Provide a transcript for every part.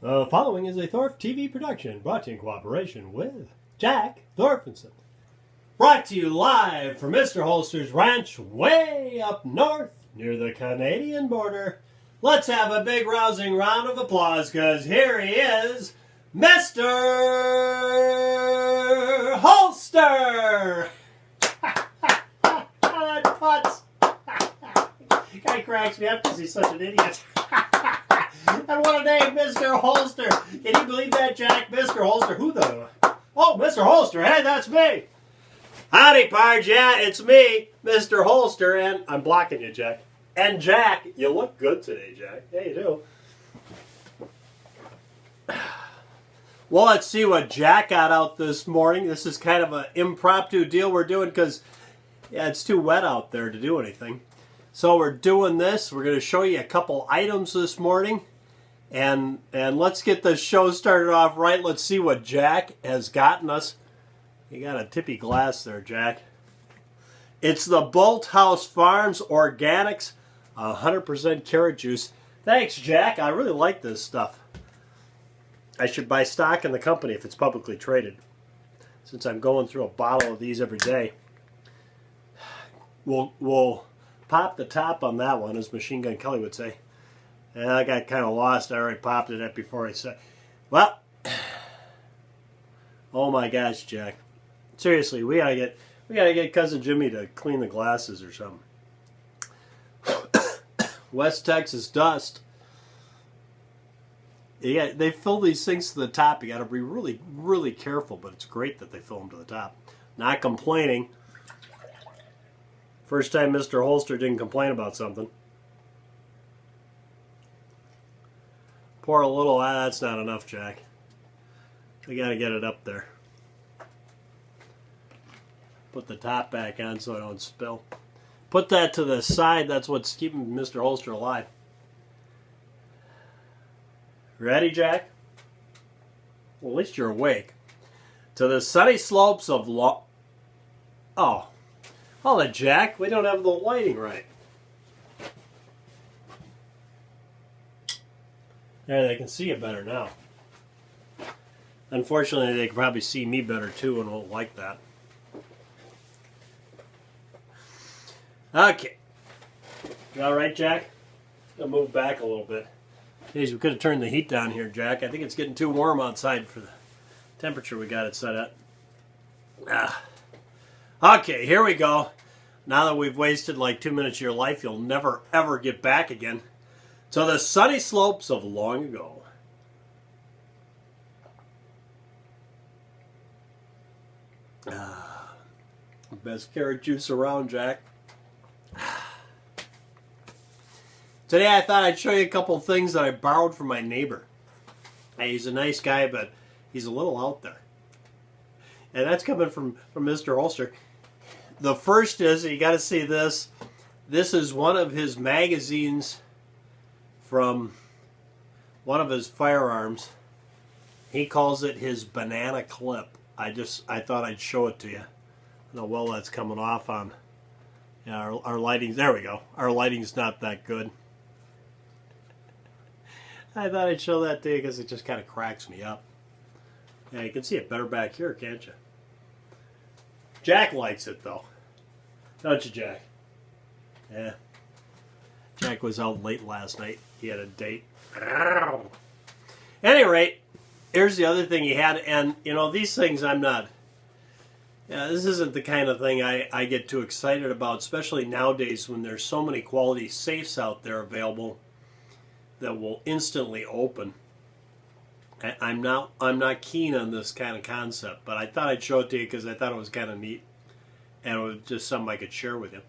The following is a Thorpe TV production brought to you in cooperation with Jack Thorfinson. Brought to you live from MrHolster's ranch way up north near the Canadian border. Let's have a big rousing round of applause because here he is, Mr. Holster! That putz! Guy cracks me up because he's such an idiot. And what a name, Mr. Holster. Can you believe that, Jack? Mr. Holster. Who the... Oh, Mr. Holster. Hey, that's me. Howdy, Parge. Yeah, it's me, Mr. Holster. And I'm blocking you, Jack. And Jack, you look good today, Jack. Yeah, you do. Well, let's see what Jack got out this morning. This is kind of an impromptu deal we're doing because, yeah, it's too wet out there to do anything. So we're doing this. We're going to show you a couple items this morning. And let's get the show started off right. Let's see what Jack has gotten us. You got a tippy glass there, Jack. It's the Bolt House Farms Organics 100% carrot juice. Thanks, Jack. I really like this stuff. I should buy stock in the company if it's publicly traded, since I'm going through a bottle of these every day. We'll pop the top on that one, as Machine Gun Kelly would say. And I got kind of lost. I already popped it up before I said. Well, oh my gosh, Jack! Seriously, we gotta get Cousin Jimmy to clean the glasses or something. West Texas dust. Yeah, they fill these things to the top. You got to be really, really careful. But it's great that they fill them to the top. Not complaining. First time Mr. Holster didn't complain about something. Pour a little. That's not enough, Jack. We got to get it up there. Put the top back on so I don't spill. Put that to the side. That's what's keeping Mr. Holster alive. Ready, Jack? Well, at least you're awake. To the sunny slopes of Oh. Hold it, Jack. We don't have the lighting right. There, they can see it better now. Unfortunately, they can probably see me better too and won't like that. Okay. You all right, Jack? I'll move back a little bit. Geez, we could have turned the heat down here, Jack. I think it's getting too warm outside for the temperature we got it set at. Okay, here we go. Now that we've wasted like 2 minutes of your life, you'll never ever get back again to the sunny slopes of long ago. Best carrot juice around, Jack. Today I thought I'd show you a couple of things that I borrowed from my neighbor. Hey, he's a nice guy, but he's a little out there. And that's coming from Mr. Holster. The first is, you got to see this. This is one of his magazines from one of his firearms. He calls it his banana clip. I thought I'd show it to you. I don't know, well, that's coming off on. Yeah, our lighting. There we go. Our lighting's not that good. I thought I'd show that to you because it just kind of cracks me up. Yeah, you can see it better back here, can't you? Jack likes it, though. Don't you, Jack? Yeah. Jack was out late last night. He had a date. At any rate, here's the other thing he had. And, you know, these things I'm not... Yeah, this isn't the kind of thing I get too excited about, especially nowadays when there's so many quality safes out there available that will instantly open. I'm not keen on this kind of concept, but I thought I'd show it to you because I thought it was kind of neat, and it was just something I could share with you.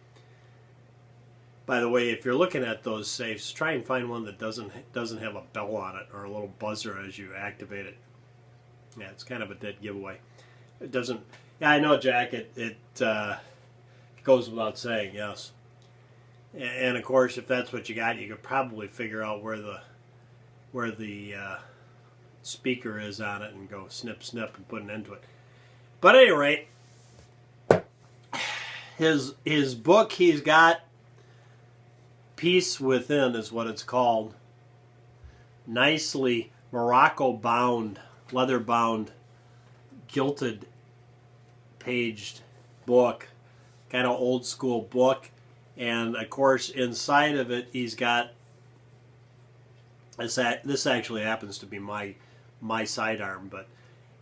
By the way, if you're looking at those safes, try and find one that doesn't have a bell on it or a little buzzer as you activate it. Yeah, it's kind of a dead giveaway. It doesn't. Yeah, I know, Jack. It goes without saying, yes. And of course, if that's what you got, you could probably figure out where the speaker is on it and go snip snip and put an end to it. But at any rate, his book he's got, Peace Within is what it's called. Nicely Morocco bound, leather bound, gilded paged book, kind of old school book. And of course inside of it he's got this actually happens to be my sidearm, but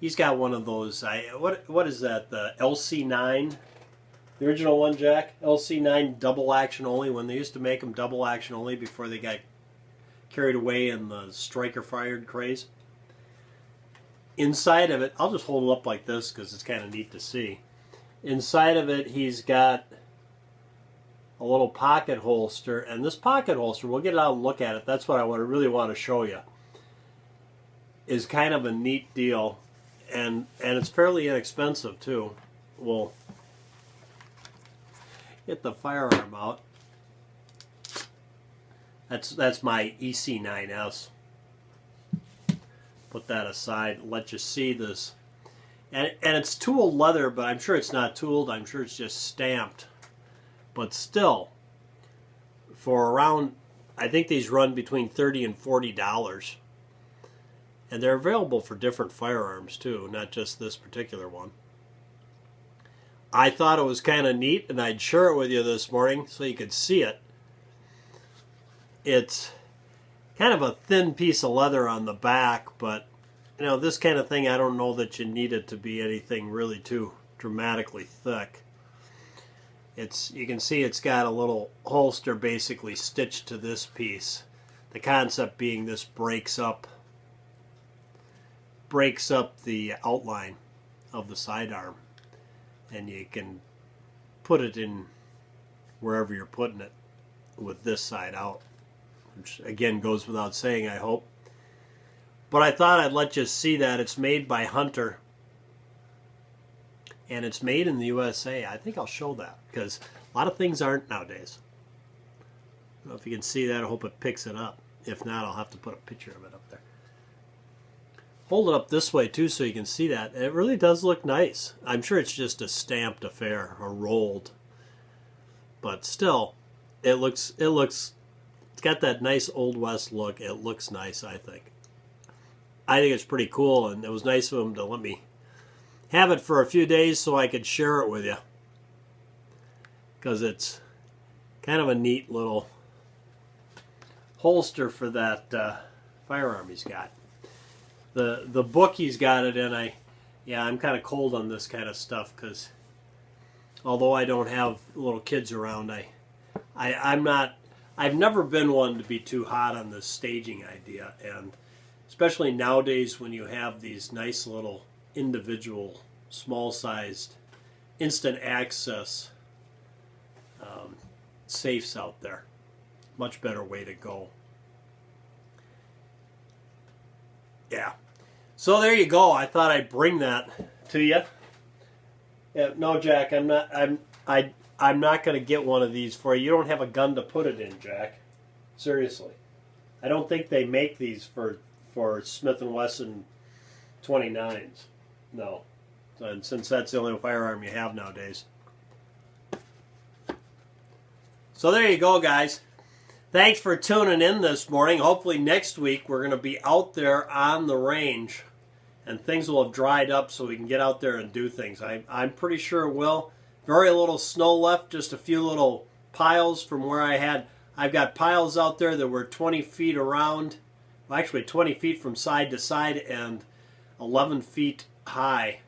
he's got one of those what is that, the LC9, the original one, Jack? LC9 double action only, when they used to make them double action only before they got carried away in the striker fired craze. Inside of it, I'll just hold it up like this because it's kind of neat to see. Inside of it, he's got a little pocket holster, and this pocket holster, we'll get it out and look at it. That's what I really want to show you. Is kind of a neat deal, and it's fairly inexpensive too. We'll get the firearm out. That's my EC9s. Put that aside. Let you see this, and it's tooled leather, but I'm sure it's not tooled. I'm sure it's just stamped. But still, for around, I think these run between $30 and $40, and they're available for different firearms too, not just this particular one. I thought it was kind of neat, and I'd share it with you this morning so you could see it. It's kind of a thin piece of leather on the back, but you know, this kind of thing, I don't know that you need it to be anything really too dramatically thick. You can see it's got a little holster basically stitched to this piece. The concept being this breaks up the outline of the sidearm, and you can put it in wherever you're putting it with this side out, which again goes without saying, I hope. But I thought I'd let you see that it's made by Hunter. And it's made in the USA. I think I'll show that because a lot of things aren't nowadays. I don't know if you can see that. I hope it picks it up. If not, I'll have to put a picture of it up there. Hold it up this way too so you can see that. It really does look nice. I'm sure it's just a stamped affair or rolled. But still, it's got that nice Old West look. It looks nice, I think. I think it's pretty cool, and it was nice of him to let me have it for a few days so I could share it with you, because it's kind of a neat little holster for that firearm he's got. The book he's got it in, I'm kind of cold on this kind of stuff because although I don't have little kids around, I've never been one to be too hot on this staging idea, and especially nowadays when you have these nice little individual, small-sized, instant access safes out there. Much better way to go. Yeah. So there you go. I thought I'd bring that to you. Yeah, no, Jack, I'm not going to get one of these for you. You don't have a gun to put it in, Jack. Seriously. I don't think they make these for Smith & Wesson 29s. No. And since that's the only firearm you have nowadays. So there you go, guys. Thanks for tuning in this morning. Hopefully next week we're going to be out there on the range and things will have dried up so we can get out there and do things. I'm pretty sure it will. Very little snow left, just a few little piles from where I've got piles out there that were 20 feet around, well, actually 20 feet from side to side and 11 feet high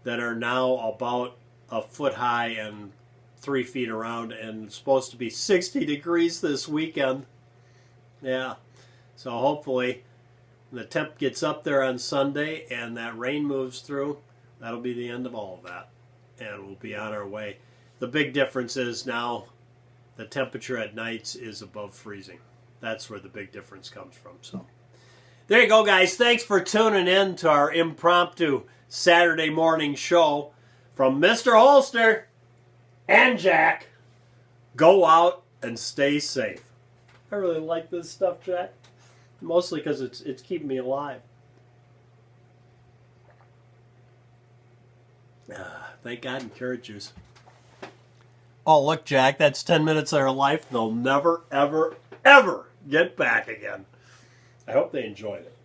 that are now about a foot high and 3 feet around, and it's supposed to be 60 degrees this weekend. Yeah, so hopefully when the temp gets up there on Sunday and that rain moves through, that'll be the end of all of that, and we'll be on our way. The big difference is now the temperature at nights is above freezing. That's where the big difference comes from. So there you go, guys. Thanks for tuning in to our impromptu Saturday morning show from Mr. Holster and Jack. Go out and stay safe. I really like this stuff, Jack. Mostly because it's keeping me alive. Thank God and carrot juice. Oh, look, Jack, that's 10 minutes of their life they'll never, ever, ever get back again. I hope they enjoyed it.